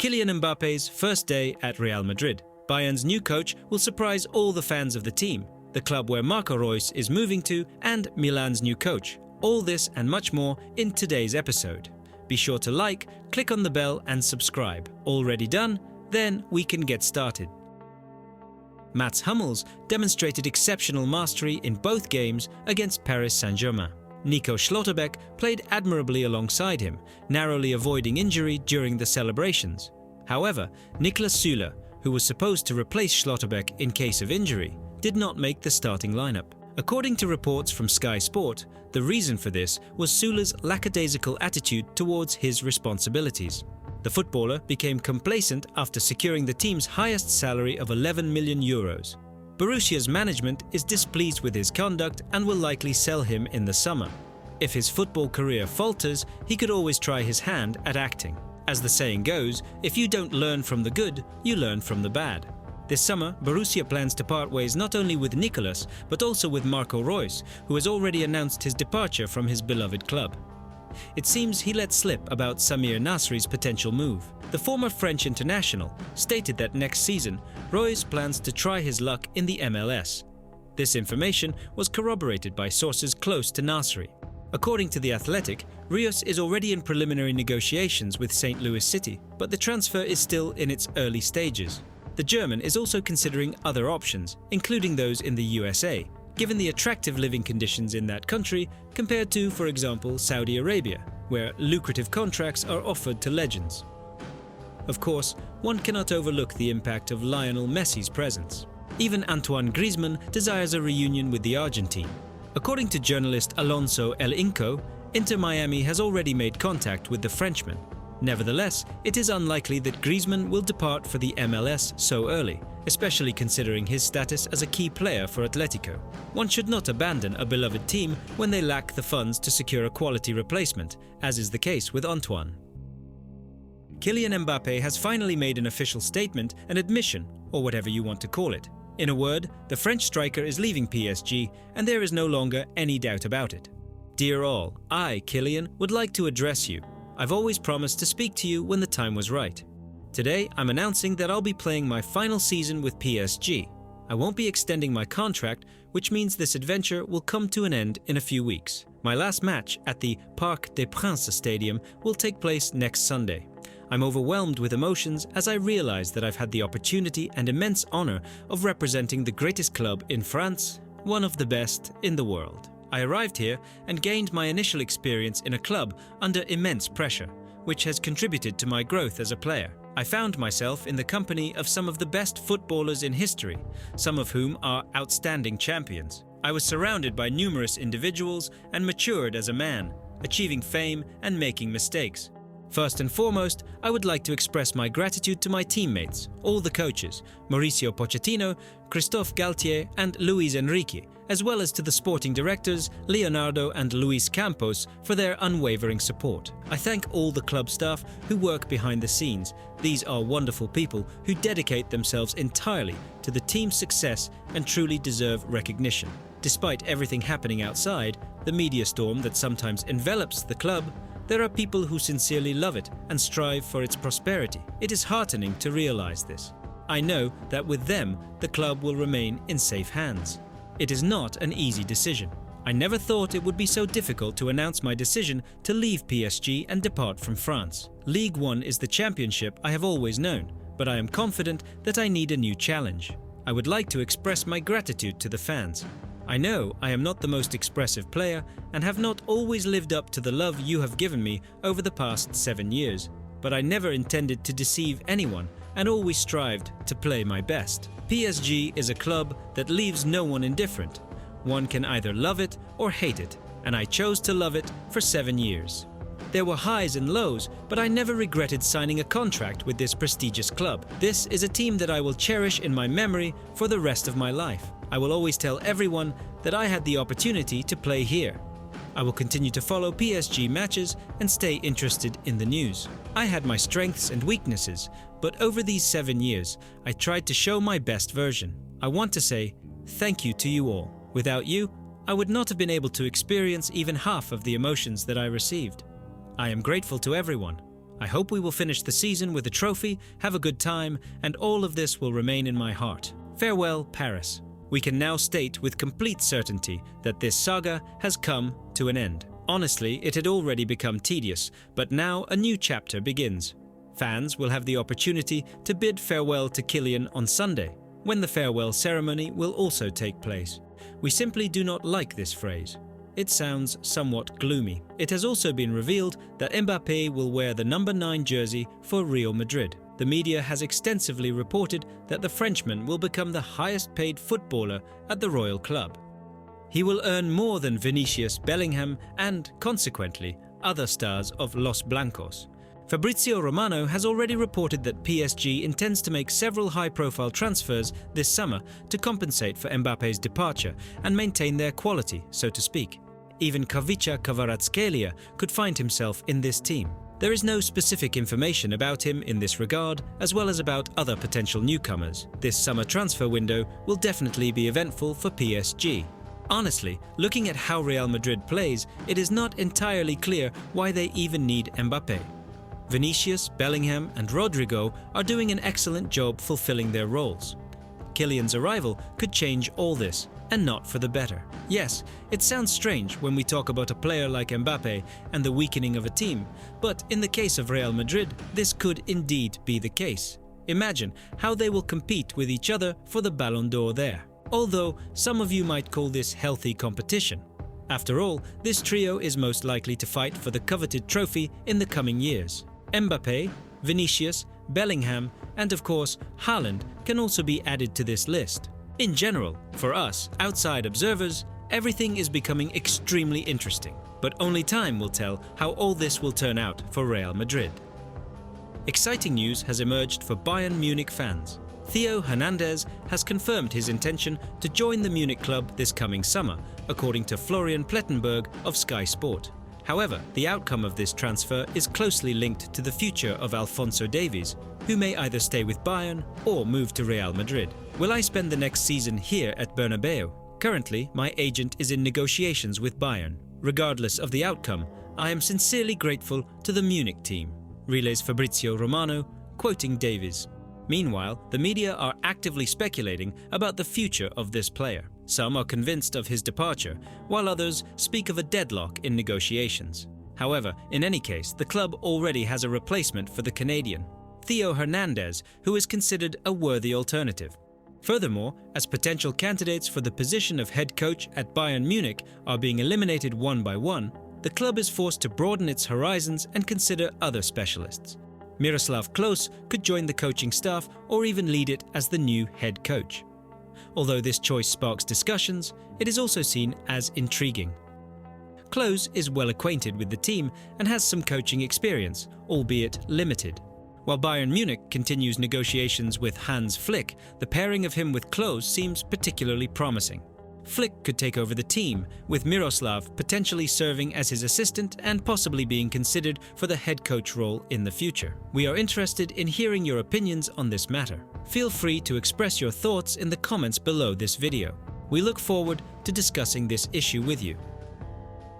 Killian Mbappe's first day at Real Madrid. Bayern's new coach will surprise all the fans of the team, the club where Royce is moving to, and Milan's new coach. All this and much more in today's episode. Be sure to like, click on the bell and subscribe. Already done? Then we can get started. Mats Hummels demonstrated exceptional mastery in both games against Paris Saint-Germain. Nico Schlotterbeck played admirably alongside him, narrowly avoiding injury during the celebrations. However, Niklas Süle, who was supposed to replace Schlotterbeck in case of injury, did not make the starting lineup. According to reports from Sky Sport, the reason for this was Süle's lackadaisical attitude towards his responsibilities. The footballer became complacent after securing the team's highest salary of 11 million euros. Borussia's management is displeased with his conduct and will likely sell him in the summer. If his football career falters, he could always try his hand at acting. As the saying goes, if you don't learn from the good, you learn from the bad. This summer, Borussia plans to part ways not only with Nicolas, but also with Royce, who has already announced his departure from his beloved club. It seems he let slip about Samir Nasri's potential move. The former French international stated that next season, Royce plans to try his luck in the MLS. This information was corroborated by sources close to Nasri. According to The Athletic, Reus is already in preliminary negotiations with St. Louis City, but the transfer is still in its early stages. The German is also considering other options, including those in the USA, given the attractive living conditions in that country compared to, for example, Saudi Arabia, where lucrative contracts are offered to legends. Of course, one cannot overlook the impact of Lionel Messi's presence. Even Antoine Griezmann desires a reunion with the Argentine. According to journalist Alonso El Inco, Inter Miami has already made contact with the Frenchman. Nevertheless, it is unlikely that Griezmann will depart for the MLS so early, especially considering his status as a key player for Atletico. One should not abandon a beloved team when they lack the funds to secure a quality replacement, as is the case with Antoine. Killian Mbappe has finally made an official statement, an admission, or whatever you want to call it. In a word, the French striker is leaving PSG, and there is no longer any doubt about it. Dear all, I, Killian, would like to address you. I've always promised to speak to you when the time was right. Today, I'm announcing that I'll be playing my final season with PSG. I won't be extending my contract, which means this adventure will come to an end in a few weeks. My last match at the Parc des Princes Stadium will take place next Sunday. I'm overwhelmed with emotions as I realize that I've had the opportunity and immense honor of representing the greatest club in France, one of the best in the world. I arrived here and gained my initial experience in a club under immense pressure, which has contributed to my growth as a player. I found myself in the company of some of the best footballers in history, some of whom are outstanding champions. I was surrounded by numerous individuals and matured as a man, achieving fame and making mistakes. First and foremost, I would like to express my gratitude to my teammates, all the coaches, Mauricio Pochettino, Christophe Galtier and Luis Enrique, as well as to the sporting directors, Leonardo and Luis Campos, for their unwavering support. I thank all the club staff who work behind the scenes. These are wonderful people who dedicate themselves entirely to the team's success and truly deserve recognition. Despite everything happening outside, the media storm that sometimes envelops the club, there are people who sincerely love it and strive for its prosperity. It is heartening to realize this. I know that with them, the club will remain in safe hands. It is not an easy decision. I never thought it would be so difficult to announce my decision to leave PSG and depart from France. Ligue 1 is the championship I have always known, but I am confident that I need a new challenge. I would like to express my gratitude to the fans. I know I am not the most expressive player and have not always lived up to the love you have given me over the past 7 years, but I never intended to deceive anyone and always strived to play my best. PSG is a club that leaves no one indifferent. One can either love it or hate it, and I chose to love it for 7 years. There were highs and lows, but I never regretted signing a contract with this prestigious club. This is a team that I will cherish in my memory for the rest of my life. I will always tell everyone that I had the opportunity to play here. I will continue to follow PSG matches and stay interested in the news. I had my strengths and weaknesses, but over these 7 years, I tried to show my best version. I want to say thank you to you all. Without you, I would not have been able to experience even half of the emotions that I received. I am grateful to everyone. I hope we will finish the season with a trophy, have a good time, and all of this will remain in my heart. Farewell, Paris. We can now state with complete certainty that this saga has come to an end. Honestly, it had already become tedious, but now a new chapter begins. Fans will have the opportunity to bid farewell to Killian on Sunday, when the farewell ceremony will also take place. We simply do not like this phrase. It sounds somewhat gloomy. It has also been revealed that Mbappe will wear the number 9 jersey for Real Madrid. The media has extensively reported that the Frenchman will become the highest paid footballer at the Royal Club. He will earn more than Vinicius, Bellingham and, consequently, other stars of Los Blancos. Fabrizio Romano has already reported that PSG intends to make several high-profile transfers this summer to compensate for Mbappe's departure and maintain their quality, so to speak. Even Kavica Kvaratskhelia could find himself in this team. There is no specific information about him in this regard, as well as about other potential newcomers. This summer transfer window will definitely be eventful for PSG. Honestly, looking at how Real Madrid plays, it is not entirely clear why they even need Mbappe. Vinicius, Bellingham and Rodrigo are doing an excellent job fulfilling their roles. Killian's arrival could change all this, and not for the better. Yes, it sounds strange when we talk about a player like Mbappe and the weakening of a team, but in the case of Real Madrid, this could indeed be the case. Imagine how they will compete with each other for the Ballon d'Or there. Although some of you might call this healthy competition. After all, this trio is most likely to fight for the coveted trophy in the coming years. Mbappe, Vinicius, Bellingham and of course Haaland can also be added to this list. In general, for us, outside observers, everything is becoming extremely interesting, but only time will tell how all this will turn out for Real Madrid. Exciting news has emerged for Bayern Munich fans. Theo Hernandez has confirmed his intention to join the Munich club this coming summer, according to Florian Plettenberg of Sky Sport. However, the outcome of this transfer is closely linked to the future of Alphonso Davies, who may either stay with Bayern or move to Real Madrid. Will I spend the next season here at Bernabeu? Currently, my agent is in negotiations with Bayern. Regardless of the outcome, I am sincerely grateful to the Munich team, relays Fabrizio Romano, quoting Davies. Meanwhile, the media are actively speculating about the future of this player. Some are convinced of his departure, while others speak of a deadlock in negotiations. However, in any case, the club already has a replacement for the Canadian, Theo Hernandez, who is considered a worthy alternative. Furthermore, as potential candidates for the position of head coach at Bayern Munich are being eliminated one by one, the club is forced to broaden its horizons and consider other specialists. Miroslav Klose could join the coaching staff or even lead it as the new head coach. Although this choice sparks discussions, it is also seen as intriguing. Klose is well acquainted with the team and has some coaching experience, albeit limited. While Bayern Munich continues negotiations with Hans Flick, the pairing of him with Klose seems particularly promising. Flick could take over the team, with Miroslav potentially serving as his assistant and possibly being considered for the head coach role in the future. We are interested in hearing your opinions on this matter. Feel free to express your thoughts in the comments below this video. We look forward to discussing this issue with you.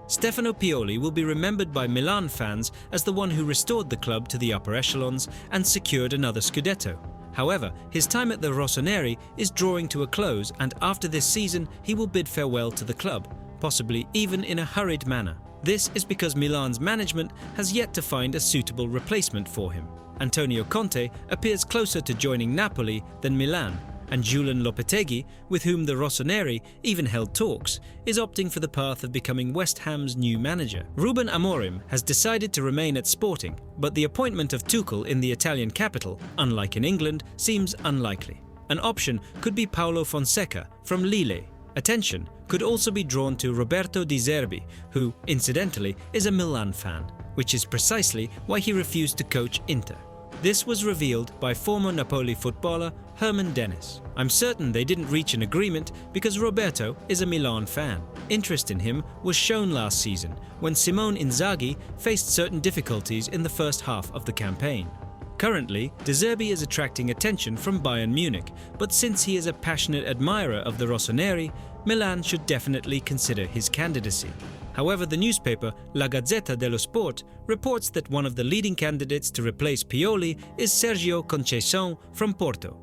Stefano Pioli will be remembered by Milan fans as the one who restored the club to the upper echelons and secured another Scudetto. However, his time at the Rossoneri is drawing to a close, and after this season he will bid farewell to the club, possibly even in a hurried manner. This is because Milan's management has yet to find a suitable replacement for him. Antonio Conte appears closer to joining Napoli than Milan, and Julen Lopetegui, with whom the Rossoneri even held talks, is opting for the path of becoming West Ham's new manager. Ruben Amorim has decided to remain at Sporting, but the appointment of Tuchel in the Italian capital, unlike in England, seems unlikely. An option could be Paulo Fonseca from Lille. Attention could also be drawn to Roberto Di Zerbi, who, incidentally, is a Milan fan, which is precisely why he refused to coach Inter. This was revealed by former Napoli footballer Herman Dennis. I'm certain they didn't reach an agreement because Roberto is a Milan fan. Interest in him was shown last season when Simone Inzaghi faced certain difficulties in the first half of the campaign. Currently, De Zerbi is attracting attention from Bayern Munich, but since he is a passionate admirer of the Rossoneri, Milan should definitely consider his candidacy. However, the newspaper La Gazzetta dello Sport reports that one of the leading candidates to replace Pioli is Sergio Conceição from Porto.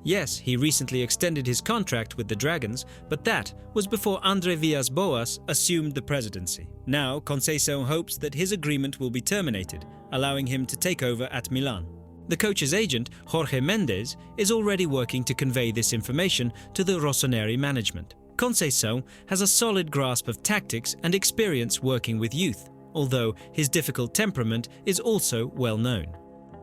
Yes, he recently extended his contract with the Dragons, but that was before André Villas-Boas assumed the presidency. Now, Conceição hopes that his agreement will be terminated, allowing him to take over at Milan. The coach's agent, Jorge Mendes, is already working to convey this information to the Rossoneri management. Conceição has a solid grasp of tactics and experience working with youth, although his difficult temperament is also well known.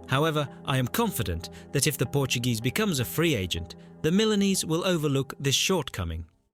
However, I am confident that if the Portuguese becomes a free agent, the Milanese will overlook this shortcoming